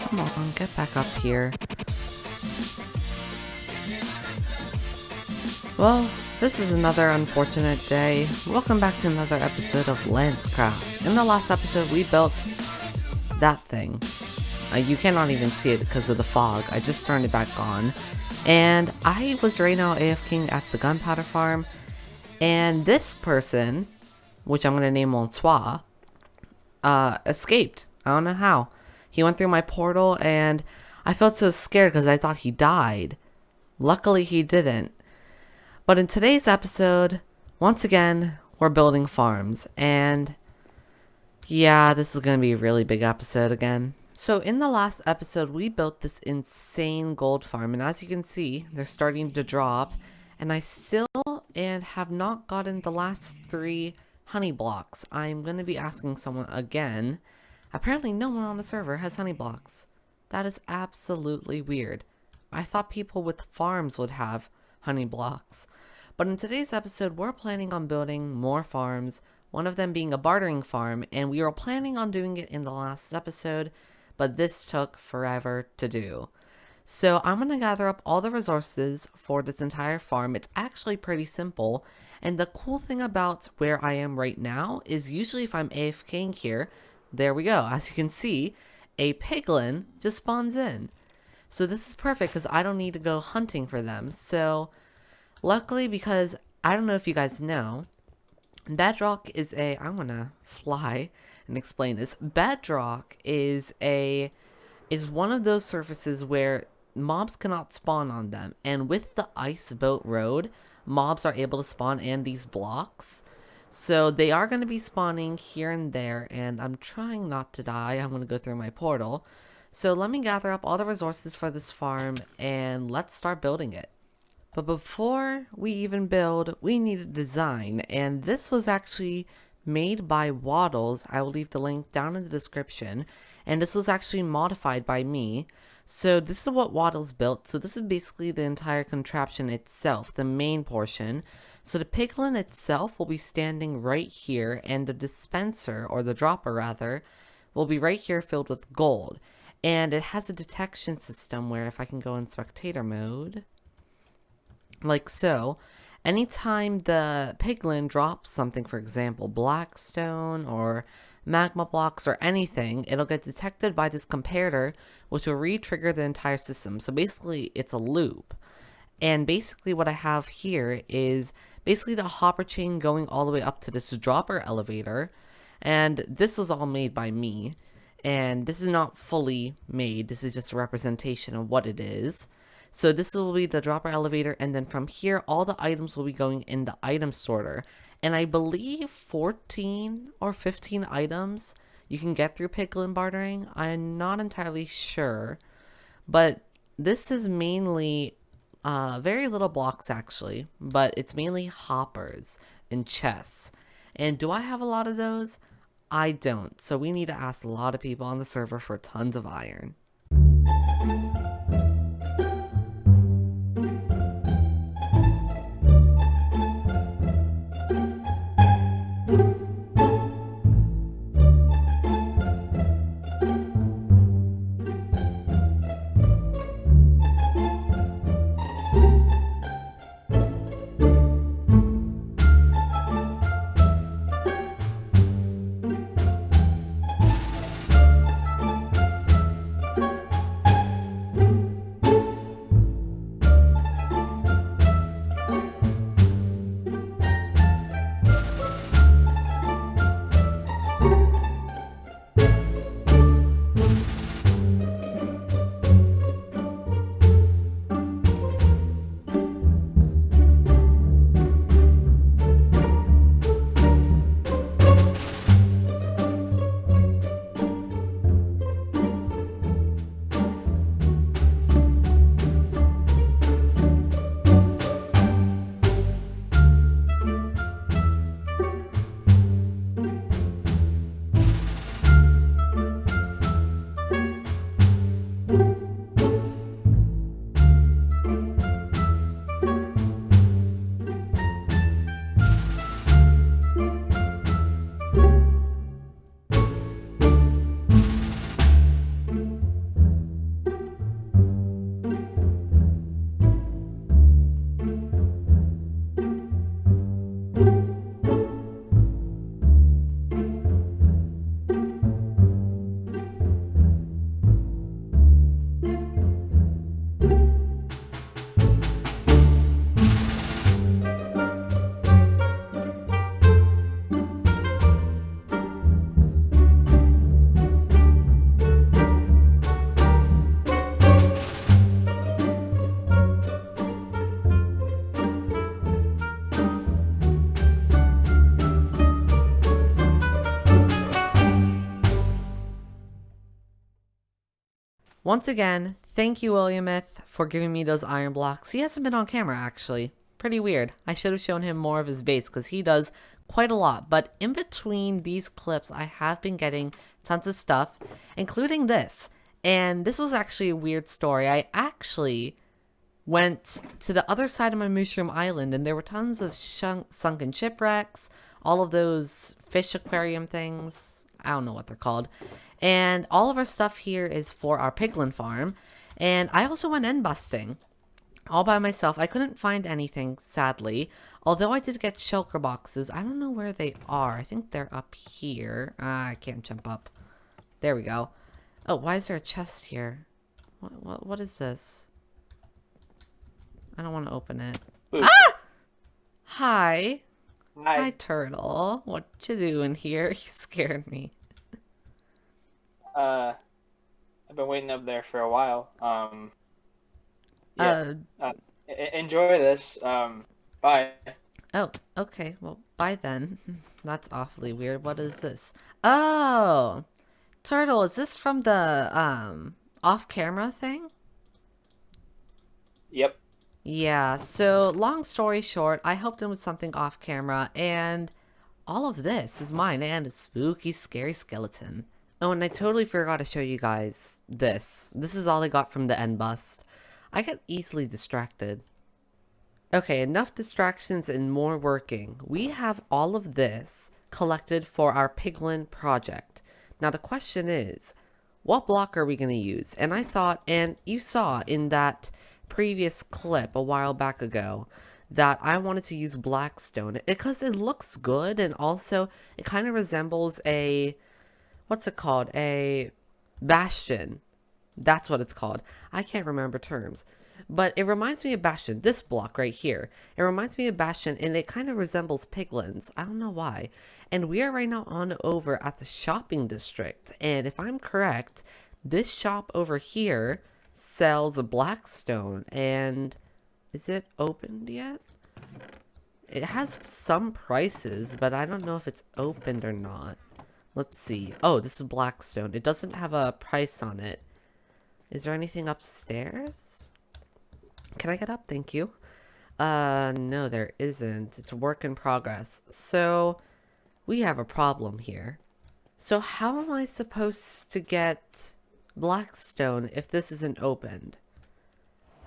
Come on, get back up here. Well, this is another unfortunate day. Welcome back to another episode of LanzCraft. In the last episode, we built that thing. You cannot even see it because of the fog. I just turned it back on. And I was right now AFKing at the gunpowder farm. And this person, which I'm going to name LanzCraft, escaped. I don't know how. He went through my portal and I felt so scared because I thought he died. Luckily he didn't. But in today's episode, once again, we're building farms. And yeah, this is going to be a really big episode again. So in the last episode, we built this insane gold farm. And as you can see, they're starting to drop. And I still have not gotten the last 3 honey blocks. I'm going to be asking someone again. Apparently no one on the server has honey blocks. That is absolutely weird. I thought people with farms would have honey blocks. But in today's episode, we're planning on building more farms, one of them being a bartering farm, and we were planning on doing it in the last episode, but this took forever to do. So I'm going to gather up all the resources for this entire farm. It's actually pretty simple, and the cool thing about where I am right now is usually if I'm AFKing here, there we go. As you can see, a piglin just spawns in. So this is perfect because I don't need to go hunting for them. So luckily, because I don't know if you guys know, bedrock is I'm gonna fly and explain this. Bedrock is one of those surfaces where mobs cannot spawn on them, and with the ice boat road, mobs are able to spawn and these blocks. So they are going to be spawning here and there, and I'm trying not to die. I'm going to go through my portal. So let me gather up all the resources for this farm, and let's start building it. But before we even build, we need a design, and this was actually made by Waddles. I will leave the link down in the description, and this was actually modified by me. So this is what Waddles built. So this is basically the entire contraption itself, the main portion. So the piglin itself will be standing right here, and the dispenser, or the dropper rather, will be right here filled with gold. And it has a detection system where if I can go in spectator mode, like so, anytime the piglin drops something, for example, blackstone or magma blocks or anything, it'll get detected by this comparator, which will re-trigger the entire system. So basically, it's a loop. And basically what I have here is basically the hopper chain going all the way up to this dropper elevator. And this was all made by me. And this is not fully made. This is just a representation of what it is. So this will be the dropper elevator. And then from here, all the items will be going in the item sorter. And I believe 14 or 15 items you can get through piglin bartering. I'm not entirely sure. But this is mainly very little blocks actually, but it's mainly hoppers and chests. And do I have a lot of those? I don't. So we need to ask a lot of people on the server for tons of iron. Once again, thank you, Williamith, for giving me those iron blocks. He hasn't been on camera, actually. Pretty weird. I should have shown him more of his base because he does quite a lot. But in between these clips, I have been getting tons of stuff, including this. And this was actually a weird story. I actually went to the other side of my mushroom island and there were tons of sunken shipwrecks, all of those fish aquarium things. I don't know what they're called. And all of our stuff here is for our piglin farm. And I also went end busting all by myself. I couldn't find anything, sadly. Although I did get shulker boxes. I don't know where they are. I think they're up here. I can't jump up. There we go. Oh, why is there a chest here? What is this? I don't want to open it. Ooh. Ah! Hi. Hi. Hi, turtle. What you doing here? You scared me. I've been waiting up there for a while. Enjoy this. Bye. Oh, okay. Well, bye then. That's awfully weird. What is this? Oh, turtle. Is this from the off-camera thing? Yep. Yeah. So, long story short, I helped him with something off-camera, and all of this is mine and a spooky, scary skeleton. Oh, and I totally forgot to show you guys this. This is all I got from the end bust. I get easily distracted. Okay, enough distractions and more working. We have all of this collected for our piglin project. Now the question is, what block are we going to use? And I thought, and you saw in that previous clip a while back ago, that I wanted to use blackstone because it looks good and also it kind of resembles a... what's it called? A bastion. That's what it's called. I can't remember terms. But it reminds me of bastion. This block right here. It reminds me of bastion and it kind of resembles piglins. I don't know why. And we are right now on over at the shopping district. And if I'm correct, this shop over here sells blackstone. And is it opened yet? It has some prices, but I don't know if it's opened or not. Let's see. Oh, this is blackstone. It doesn't have a price on it. Is there anything upstairs? Can I get up? Thank you. No, there isn't. It's a work in progress. So, we have a problem here. So, how am I supposed to get blackstone if this isn't opened?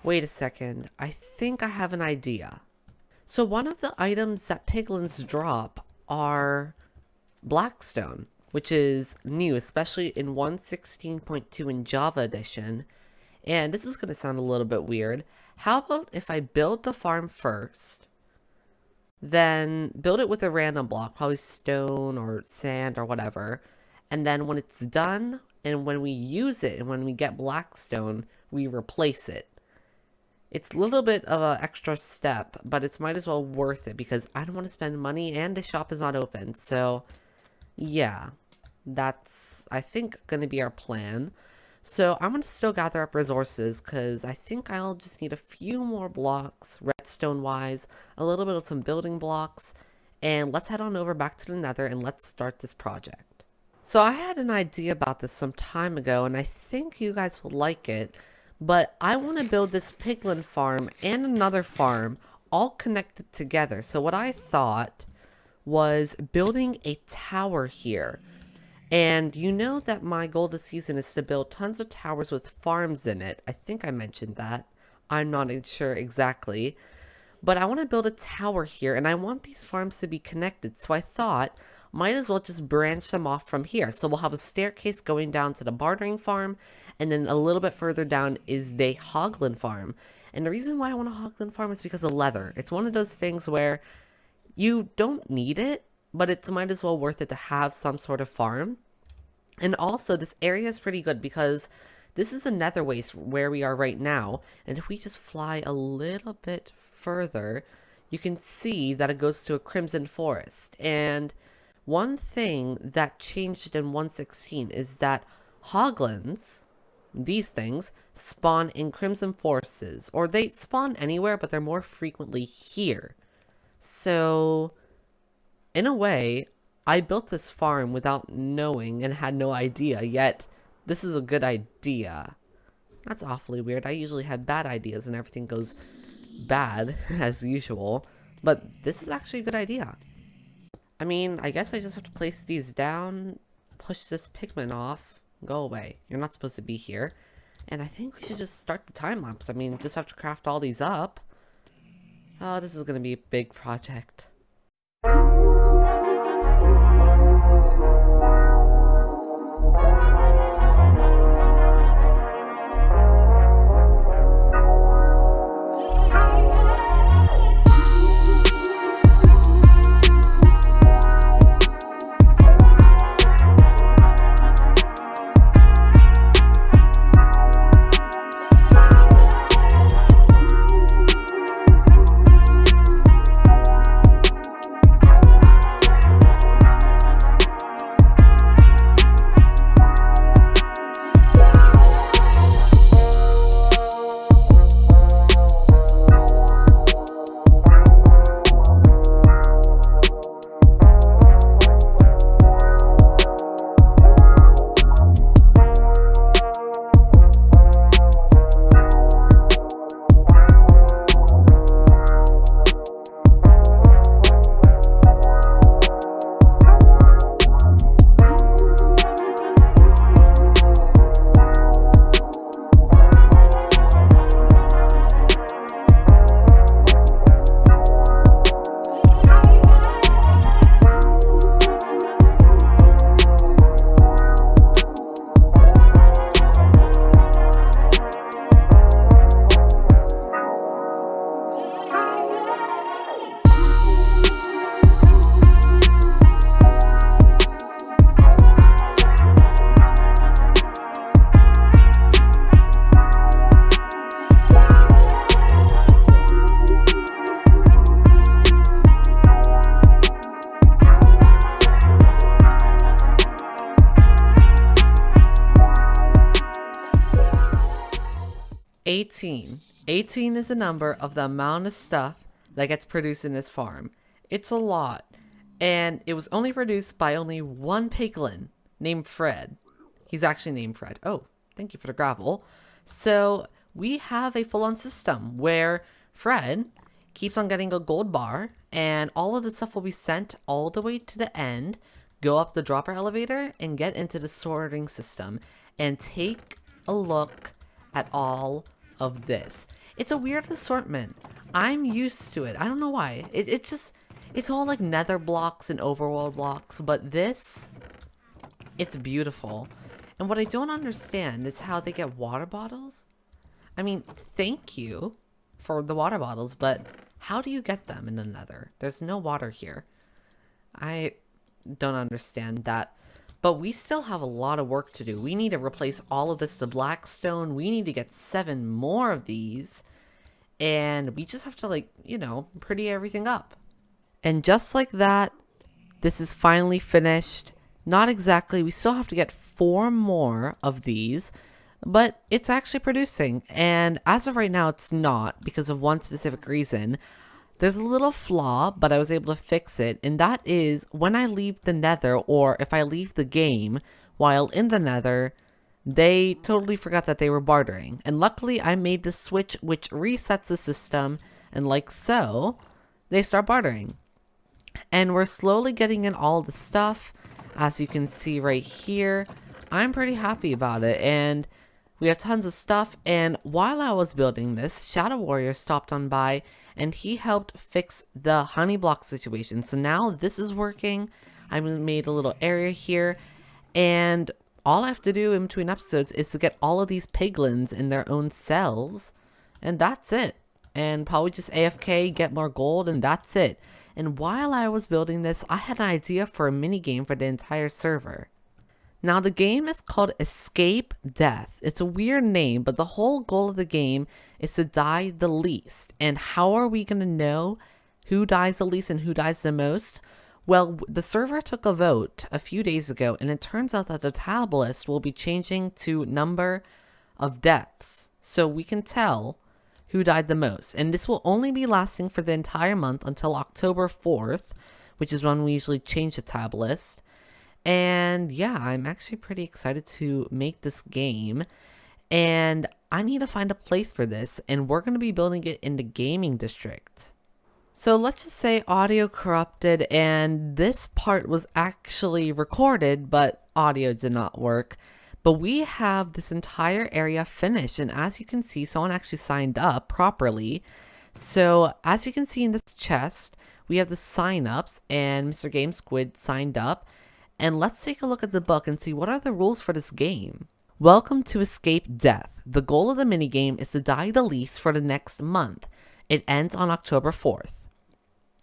Wait a second. I think I have an idea. So, one of the items that piglins drop are blackstone, which is new, especially in 1.16.2 in Java Edition. And this is going to sound a little bit weird. How about if I build the farm first, then build it with a random block, probably stone or sand or whatever, and then when it's done, and when we use it, and when we get blackstone, we replace it. It's a little bit of an extra step, but it's might as well worth it because I don't want to spend money and the shop is not open. So, yeah, that's, I think, going to be our plan. So I'm going to still gather up resources because I think I'll just need a few more blocks, redstone-wise, a little bit of some building blocks, and let's head on over back to the nether and let's start this project. So I had an idea about this some time ago and I think you guys will like it, but I want to build this piglin farm and another farm all connected together. So what I thought was building a tower here. And you know that my goal this season is to build tons of towers with farms in it. I think I mentioned that. I'm not sure exactly. But I want to build a tower here and I want these farms to be connected. So I thought, might as well just branch them off from here. So we'll have a staircase going down to the bartering farm. And then a little bit further down is the hoglin farm. And the reason why I want a hoglin farm is because of leather. It's one of those things where you don't need it, but it's might as well worth it to have some sort of farm. And also this area is pretty good because this is a nether waste where we are right now, and if we just fly a little bit further, you can see that it goes to a crimson forest. And one thing that changed in 1.16 is that hoglins, these things, spawn in crimson forests, or they spawn anywhere, but they're more frequently here. So, in a way, I built this farm without knowing and had no idea, yet this is a good idea. That's awfully weird. I usually have bad ideas and everything goes bad, as usual. But this is actually a good idea. I mean, I guess I just have to place these down, push this pigment off, go away. You're not supposed to be here. And I think we should just start the time lapse. I mean, just have to craft all these up. Oh, this is gonna be a big project. 18. 18 is the number of the amount of stuff that gets produced in this farm. It's a lot. And it was only produced by only one piglin named Fred. He's actually named Fred. Oh, thank you for the gravel. So we have a full-on system where Fred keeps on getting a gold bar, and all of the stuff will be sent all the way to the end, go up the dropper elevator, and get into the sorting system. And take a look at all of this. It's a weird assortment. I'm used to it. I don't know why. It's all like nether blocks and overworld blocks, but this, it's beautiful. And what I don't understand is how they get water bottles. I mean, thank you for the water bottles, but how do you get them in the nether? There's no water here. I don't understand that. But we still have a lot of work to do. We need to replace all of this to blackstone. We need to get 7 more of these. And we just have to, like, you know, pretty everything up. And just like that, this is finally finished. Not exactly. We still have to get 4 more of these. But it's actually producing. And as of right now, it's not because of one specific reason. There's a little flaw, but I was able to fix it, and that is when I leave the nether, or if I leave the game while in the nether, they totally forgot that they were bartering. And luckily, I made the switch which resets the system, and like so, they start bartering. And we're slowly getting in all the stuff, as you can see right here. I'm pretty happy about it, and we have tons of stuff. And while I was building this, Shadow Warrior stopped on by, and he helped fix the honey block situation. So now this is working. I made a little area here, and all I have to do in between episodes is to get all of these piglins in their own cells, and that's it. And probably just AFK, get more gold, and that's it. And while I was building this, I had an idea for a mini game for the entire server. Now the game is called Escape Death. It's a weird name, but the whole goal of the game is to die the least. And how are we going to know who dies the least and who dies the most? Well, the server took a vote a few days ago, and it turns out that the tab list will be changing to number of deaths. So we can tell who died the most. And this will only be lasting for the entire month until October 4th, which is when we usually change the tab list. And yeah, I'm actually pretty excited to make this game. And I need to find a place for this, and we're going to be building it in the gaming district. So let's just say audio corrupted, and this part was actually recorded, but audio did not work. But we have this entire area finished, and as you can see, someone actually signed up properly. So as you can see in this chest, we have the sign-ups, and Mr. Game Squid signed up. And let's take a look at the book and see what are the rules for this game. Welcome to Escape Death. The goal of the minigame is to die the least for the next month. It ends on October 4th.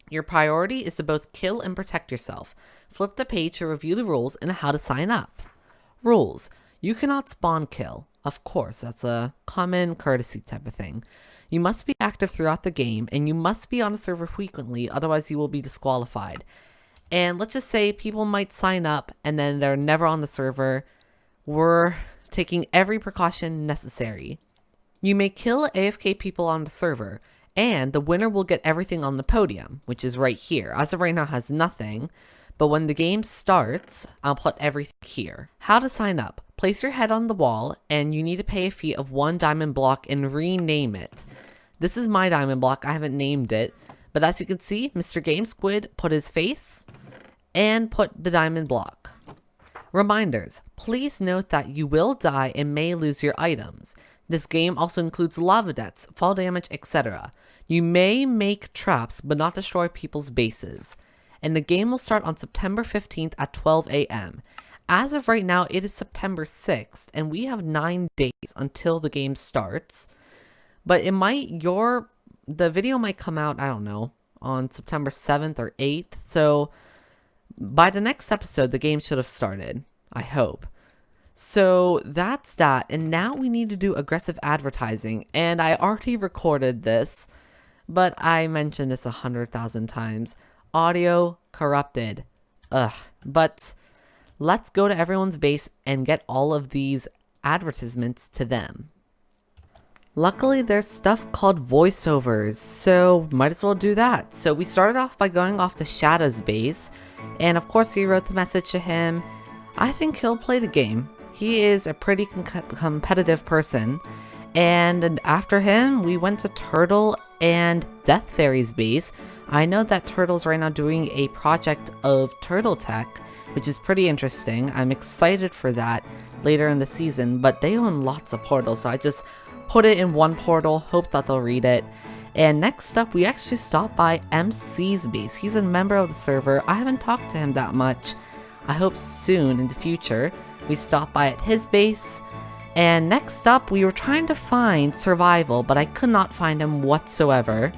Your priority is to both kill and protect yourself. Flip the page to review the rules and how to sign up. Rules. You cannot spawn kill. Of course, that's a common courtesy type of thing. You must be active throughout the game, and you must be on the server frequently, otherwise you will be disqualified. And let's just say people might sign up and then they're never on the server. We're taking every precaution necessary. You may kill AFK people on the server, and the winner will get everything on the podium, which is right here. As of right now, it has nothing, but when the game starts, I'll put everything here. How to sign up. Place your head on the wall, and you need to pay a fee of 1 diamond block and rename it. This is my diamond block. I haven't named it, but as you can see, Mr. Game Squid put his face and put the diamond block. Reminders. Please note that you will die and may lose your items. This game also includes lava deaths, fall damage, etc. You may make traps but not destroy people's bases. And the game will start on September 15th at 12 a.m. As of right now, it is September 6th, and we have 9 days until the game starts. But the video might come out, I don't know, on September 7th or 8th. So by the next episode, the game should have started, I hope. So that's that, and now we need to do aggressive advertising, and I already recorded this, but I mentioned this 100,000 times. Audio corrupted. Ugh. But let's go to everyone's base and get all of these advertisements to them. Luckily, there's stuff called voiceovers, so might as well do that. So we started off by going off to Shadow's base, and of course we wrote the message to him. I think he'll play the game. He is a pretty competitive person. And after him, we went to Turtle and Death Fairy's base. I know that Turtle's right now doing a project of Turtle Tech, which is pretty interesting. I'm excited for that later in the season, but they own lots of portals, so I just put it in one portal, hope that they'll read it. And next up, we actually stopped by MC's base. He's a member of the server. I haven't talked to him that much. I hope soon in the future we stop by at his base. And next up, we were trying to find Survival, but I could not find him whatsoever.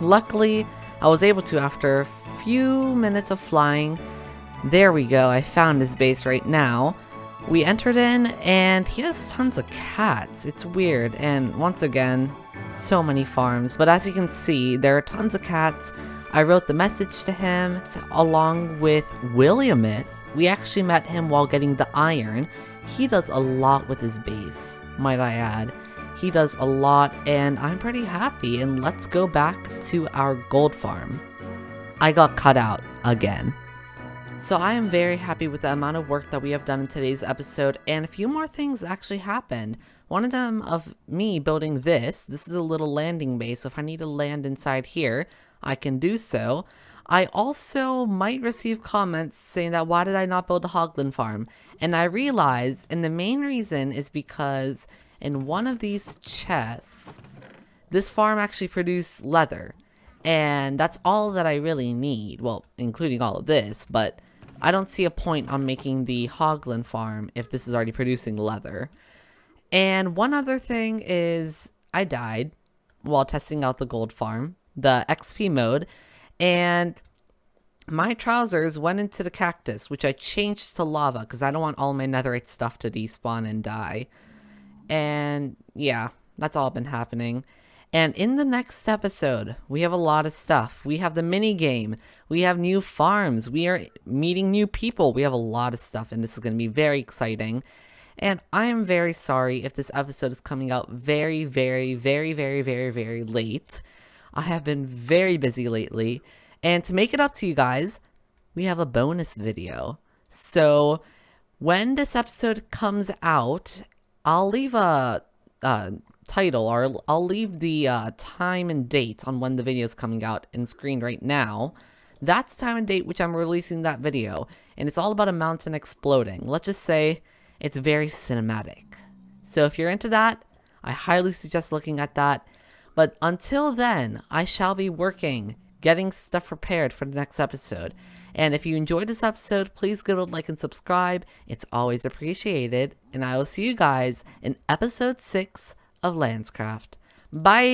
Luckily, I was able to after a few minutes of flying. There we go, I found his base right now. We entered in, and he has tons of cats. It's weird, and once again, so many farms. But as you can see, there are tons of cats. I wrote the message to him, along with Williamith. We actually met him while getting the iron. He does a lot with his base, might I add. He does a lot, and I'm pretty happy. And let's go back to our gold farm. I got cut out again. So I am very happy with the amount of work that we have done in today's episode, and a few more things actually happened. One of them of me building this. This is a little landing base, so if I need to land inside here, I can do so. I also might receive comments saying that why did I not build a Hoglin farm? And I realized, and the main reason is because in one of these chests, this farm actually produced leather. And that's all that I really need, well, including all of this, but I don't see a point on making the Hoglin farm if this is already producing leather. And one other thing is I died while testing out the gold farm, the XP mode, and my trousers went into the cactus, which I changed to lava because I don't want all my netherite stuff to despawn and die. And yeah, that's all been happening. And in the next episode, we have a lot of stuff. We have the mini game. We have new farms. We are meeting new people. We have a lot of stuff, and this is going to be very exciting. And I am very sorry if this episode is coming out very, very, very, very, very, very late. I have been very busy lately. And to make it up to you guys, we have a bonus video. So when this episode comes out, I'll leave a title, or I'll leave the time and date on when the video is coming out in screen right now. That's time and date which I'm releasing that video, and it's all about a mountain exploding. Let's just say it's very cinematic. So if you're into that, I highly suggest looking at that. But until then, I shall be working, getting stuff prepared for the next episode. And if you enjoyed this episode, please give it a like and subscribe. It's always appreciated. And I will see you guys in episode 6 of LanzCraft. Bye!